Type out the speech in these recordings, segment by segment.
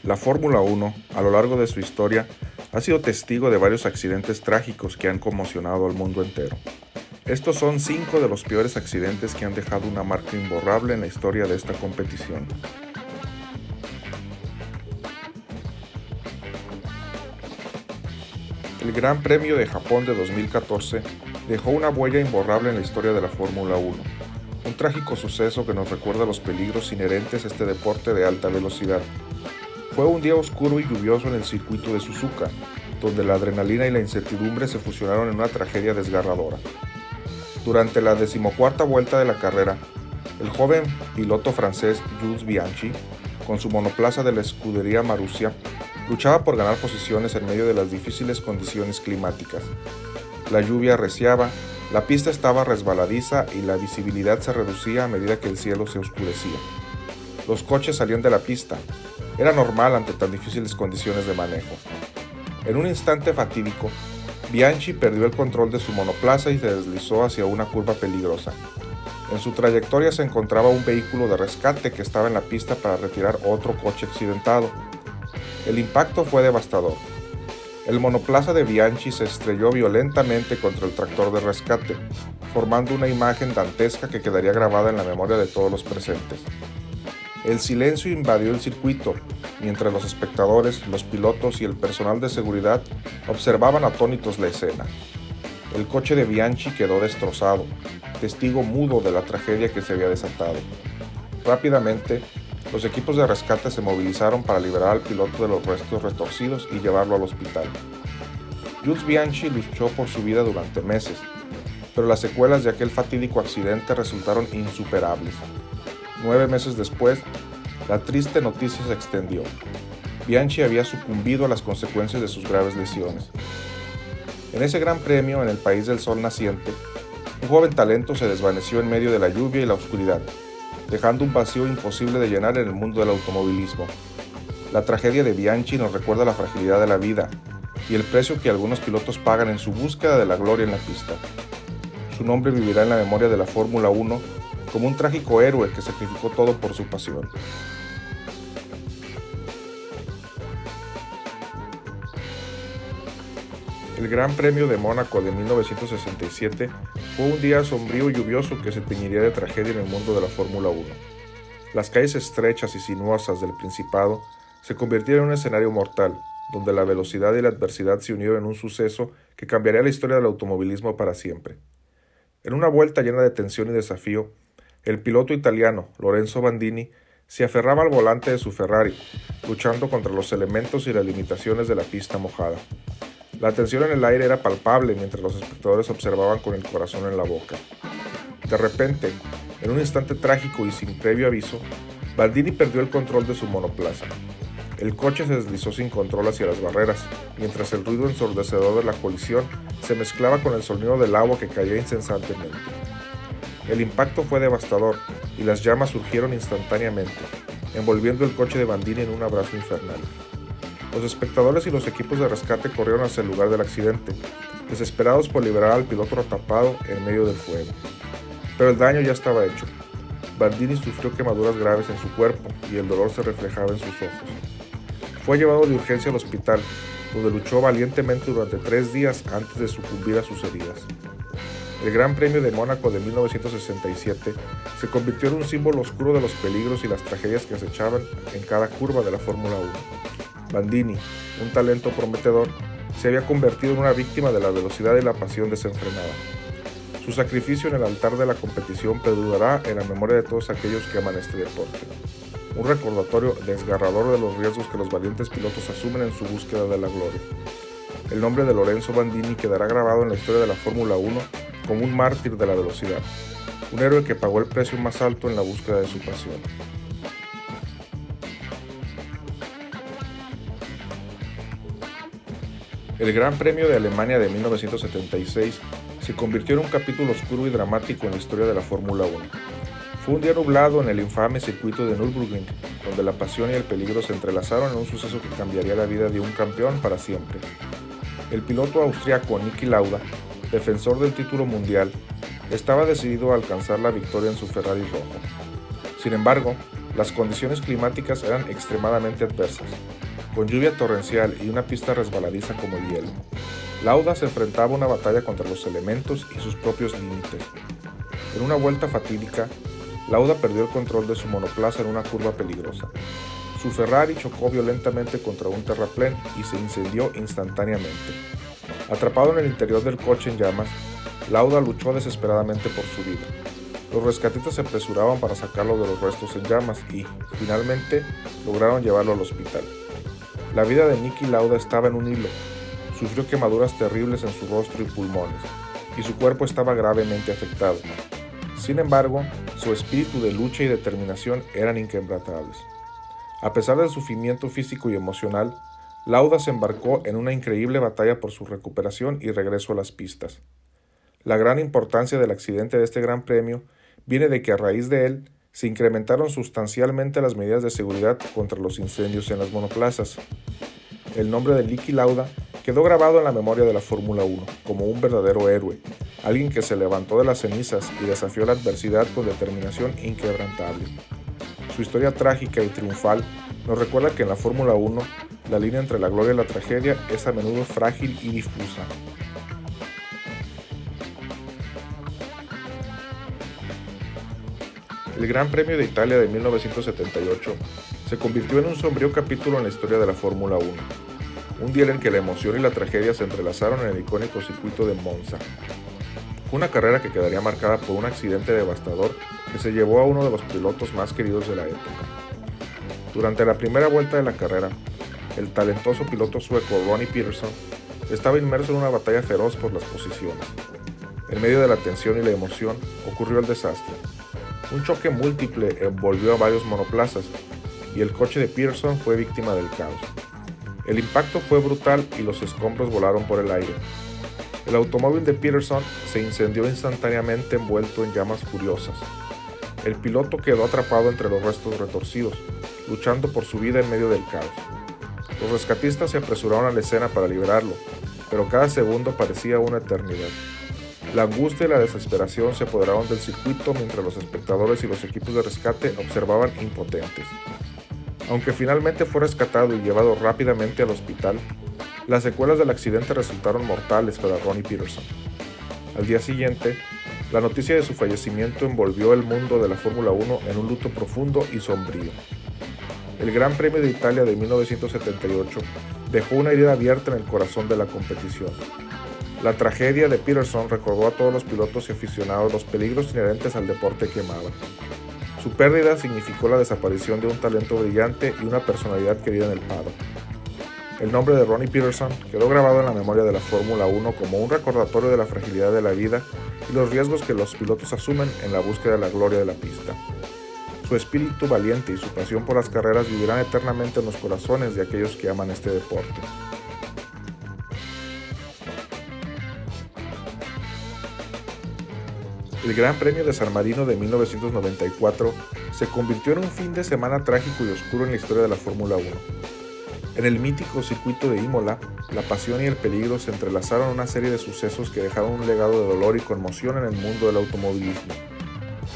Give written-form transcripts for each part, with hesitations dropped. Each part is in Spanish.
La Fórmula 1, a lo largo de su historia, ha sido testigo de varios accidentes trágicos que han conmocionado al mundo entero. Estos son 5 de los peores accidentes que han dejado una marca imborrable en la historia de esta competición. El Gran Premio de Japón de 2014 dejó una huella imborrable en la historia de la Fórmula 1. Un trágico suceso que nos recuerda los peligros inherentes a este deporte de alta velocidad. Fue un día oscuro y lluvioso en el circuito de Suzuka, donde la adrenalina y la incertidumbre se fusionaron en una tragedia desgarradora. Durante la 14ª vuelta de la carrera, el joven piloto francés Jules Bianchi, con su monoplaza de la escudería Marussia, luchaba por ganar posiciones en medio de las difíciles condiciones climáticas. La lluvia arreciaba, la pista estaba resbaladiza y la visibilidad se reducía a medida que el cielo se oscurecía. Los coches salían de la pista. Era normal ante tan difíciles condiciones de manejo. En un instante fatídico, Bianchi perdió el control de su monoplaza y se deslizó hacia una curva peligrosa. En su trayectoria se encontraba un vehículo de rescate que estaba en la pista para retirar otro coche accidentado. El impacto fue devastador. El monoplaza de Bianchi se estrelló violentamente contra el tractor de rescate, formando una imagen dantesca que quedaría grabada en la memoria de todos los presentes. El silencio invadió el circuito, mientras los espectadores, los pilotos y el personal de seguridad observaban atónitos la escena. El coche de Bianchi quedó destrozado, testigo mudo de la tragedia que se había desatado. Rápidamente, los equipos de rescate se movilizaron para liberar al piloto de los restos retorcidos y llevarlo al hospital. Jules Bianchi luchó por su vida durante meses, pero las secuelas de aquel fatídico accidente resultaron insuperables. 9 meses después, la triste noticia se extendió. Bianchi había sucumbido a las consecuencias de sus graves lesiones. En ese gran premio, en el país del sol naciente, un joven talento se desvaneció en medio de la lluvia y la oscuridad, dejando un vacío imposible de llenar en el mundo del automovilismo. La tragedia de Bianchi nos recuerda la fragilidad de la vida y el precio que algunos pilotos pagan en su búsqueda de la gloria en la pista. Su nombre vivirá en la memoria de la Fórmula 1 como un trágico héroe que sacrificó todo por su pasión. El Gran Premio de Mónaco de 1967 fue un día sombrío y lluvioso que se teñiría de tragedia en el mundo de la Fórmula 1. Las calles estrechas y sinuosas del Principado se convirtieron en un escenario mortal, donde la velocidad y la adversidad se unieron en un suceso que cambiaría la historia del automovilismo para siempre. En una vuelta llena de tensión y desafío, el piloto italiano Lorenzo Bandini se aferraba al volante de su Ferrari, luchando contra los elementos y las limitaciones de la pista mojada. La tensión en el aire era palpable mientras los espectadores observaban con el corazón en la boca. De repente, en un instante trágico y sin previo aviso, Bandini perdió el control de su monoplaza. El coche se deslizó sin control hacia las barreras, mientras el ruido ensordecedor de la colisión se mezclaba con el sonido del agua que caía incesantemente. El impacto fue devastador y las llamas surgieron instantáneamente, envolviendo el coche de Bandini en un abrazo infernal. Los espectadores y los equipos de rescate corrieron hacia el lugar del accidente, desesperados por liberar al piloto atrapado en medio del fuego. Pero el daño ya estaba hecho. Bandini sufrió quemaduras graves en su cuerpo y el dolor se reflejaba en sus ojos. Fue llevado de urgencia al hospital, donde luchó valientemente durante 3 días antes de sucumbir a sus heridas. El Gran Premio de Mónaco de 1967 se convirtió en un símbolo oscuro de los peligros y las tragedias que acechaban en cada curva de la Fórmula 1. Bandini, un talento prometedor, se había convertido en una víctima de la velocidad y la pasión desenfrenada. Su sacrificio en el altar de la competición perdurará en la memoria de todos aquellos que aman este deporte. Un recordatorio desgarrador de los riesgos que los valientes pilotos asumen en su búsqueda de la gloria. El nombre de Lorenzo Bandini quedará grabado en la historia de la Fórmula 1 como un mártir de la velocidad, un héroe que pagó el precio más alto en la búsqueda de su pasión. El Gran Premio de Alemania de 1976 se convirtió en un capítulo oscuro y dramático en la historia de la Fórmula 1. Fue un día nublado en el infame circuito de Nürburgring, donde la pasión y el peligro se entrelazaron en un suceso que cambiaría la vida de un campeón para siempre. El piloto austriaco Niki Lauda, defensor del título mundial, estaba decidido a alcanzar la victoria en su Ferrari rojo. Sin embargo, Las condiciones climáticas eran extremadamente adversas, con lluvia torrencial y una pista resbaladiza como el hielo. Lauda se enfrentaba a una batalla contra los elementos y sus propios límites. En una vuelta fatídica, Lauda perdió el control de su monoplaza en una curva peligrosa. Su Ferrari chocó violentamente contra un terraplén y se incendió instantáneamente. Atrapado en el interior del coche en llamas, Lauda luchó desesperadamente por su vida. Los rescatistas se apresuraban para sacarlo de los restos en llamas y, finalmente, lograron llevarlo al hospital. La vida de Niki Lauda estaba en un hilo. Sufrió quemaduras terribles en su rostro y pulmones, y su cuerpo estaba gravemente afectado. Sin embargo, su espíritu de lucha y determinación eran inquebrantables. A pesar del sufrimiento físico y emocional, Lauda se embarcó en una increíble batalla por su recuperación y regreso a las pistas. La gran importancia del accidente de este Gran Premio viene de que a raíz de él se incrementaron sustancialmente las medidas de seguridad contra los incendios en las monoplazas. El nombre de Niki Lauda quedó grabado en la memoria de la Fórmula 1 como un verdadero héroe, alguien que se levantó de las cenizas y desafió la adversidad con determinación inquebrantable. Su historia trágica y triunfal nos recuerda que en la Fórmula 1 la línea entre la gloria y la tragedia es a menudo frágil y difusa. El Gran Premio de Italia de 1978 se convirtió en un sombrío capítulo en la historia de la Fórmula 1, un día en que la emoción y la tragedia se entrelazaron en el icónico circuito de Monza. Fue una carrera que quedaría marcada por un accidente devastador que se llevó a uno de los pilotos más queridos de la época. Durante la primera vuelta de la carrera, el talentoso piloto sueco Ronnie Peterson estaba inmerso en una batalla feroz por las posiciones. En medio de la tensión y la emoción ocurrió el desastre. Un choque múltiple envolvió a varios monoplazas y el coche de Peterson fue víctima del caos. El impacto fue brutal y los escombros volaron por el aire. El automóvil de Peterson se incendió instantáneamente envuelto en llamas furiosas. El piloto quedó atrapado entre los restos retorcidos, luchando por su vida en medio del caos. Los rescatistas se apresuraron a la escena para liberarlo, pero cada segundo parecía una eternidad. La angustia y la desesperación se apoderaron del circuito mientras los espectadores y los equipos de rescate observaban impotentes. Aunque finalmente fue rescatado y llevado rápidamente al hospital, las secuelas del accidente resultaron mortales para Ronnie Peterson. Al día siguiente, la noticia de su fallecimiento envolvió el mundo de la Fórmula 1 en un luto profundo y sombrío. El Gran Premio de Italia de 1978 dejó una herida abierta en el corazón de la competición. La tragedia de Peterson recordó a todos los pilotos y aficionados los peligros inherentes al deporte que amaban. Su pérdida significó la desaparición de un talento brillante y una personalidad querida en el paddock. El nombre de Ronnie Peterson quedó grabado en la memoria de la Fórmula 1 como un recordatorio de la fragilidad de la vida y los riesgos que los pilotos asumen en la búsqueda de la gloria de la pista. Su espíritu valiente y su pasión por las carreras vivirán eternamente en los corazones de aquellos que aman este deporte. El Gran Premio de San Marino de 1994 se convirtió en un fin de semana trágico y oscuro en la historia de la Fórmula 1. En el mítico circuito de Imola, la pasión y el peligro se entrelazaron en una serie de sucesos que dejaron un legado de dolor y conmoción en el mundo del automovilismo.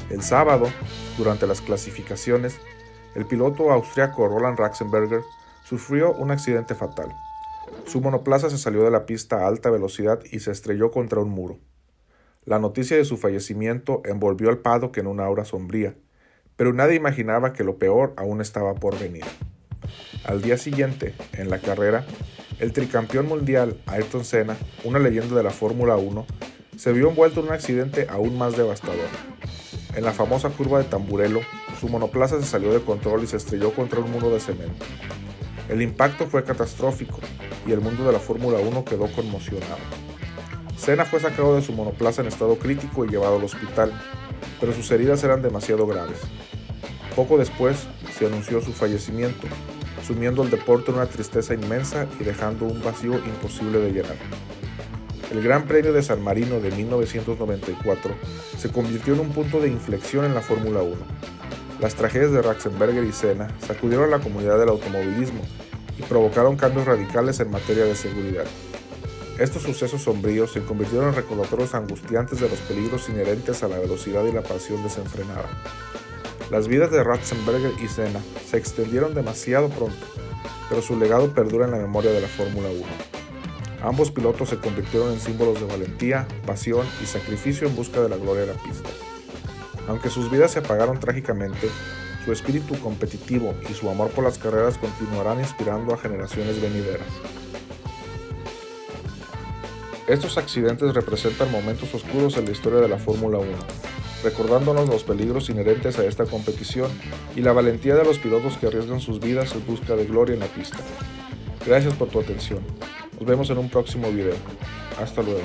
El sábado, durante las clasificaciones, el piloto austriaco Roland Ratzenberger sufrió un accidente fatal. Su monoplaza se salió de la pista a alta velocidad y se estrelló contra un muro. La noticia de su fallecimiento envolvió al paddock en una aura sombría, pero nadie imaginaba que lo peor aún estaba por venir. Al día siguiente, en la carrera, el tricampeón mundial Ayrton Senna, una leyenda de la Fórmula 1, se vio envuelto en un accidente aún más devastador. En la famosa curva de Tamburello, su monoplaza se salió de control y se estrelló contra un muro de cemento. El impacto fue catastrófico y el mundo de la Fórmula 1 quedó conmocionado. Senna fue sacado de su monoplaza en estado crítico y llevado al hospital, pero sus heridas eran demasiado graves. Poco después se anunció su fallecimiento, sumiendo al deporte en una tristeza inmensa y dejando un vacío imposible de llenar. El Gran Premio de San Marino de 1994 se convirtió en un punto de inflexión en la Fórmula 1. Las tragedias de Ratzenberger y Senna sacudieron a la comunidad del automovilismo y provocaron cambios radicales en materia de seguridad. Estos sucesos sombríos se convirtieron en recordatorios angustiantes de los peligros inherentes a la velocidad y la pasión desenfrenada. Las vidas de Ratzenberger y Senna se extendieron demasiado pronto, pero su legado perdura en la memoria de la Fórmula 1. Ambos pilotos se convirtieron en símbolos de valentía, pasión y sacrificio en busca de la gloria de la pista. Aunque sus vidas se apagaron trágicamente, su espíritu competitivo y su amor por las carreras continuarán inspirando a generaciones venideras. Estos accidentes representan momentos oscuros en la historia de la Fórmula 1, recordándonos los peligros inherentes a esta competición y la valentía de los pilotos que arriesgan sus vidas en busca de gloria en la pista. Gracias por tu atención. Nos vemos en un próximo video. Hasta luego.